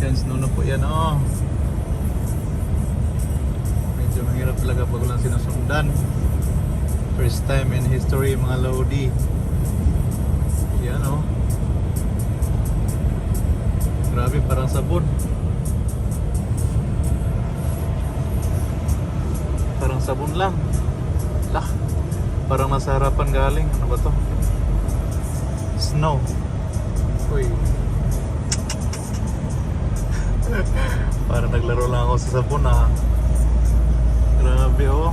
Independence Nuno po yan, oh. Medyo mahirap talaga pag walang sinusundan. First time in history, mga Lodi. Yan, oh. Grabe, parang sabon. Parang sabon lang. Lah, parang nasa harapan galing. Ano ba to? Snow. Uy. Parang naglaro lang ako sa sabon, ah. Grabe, oh.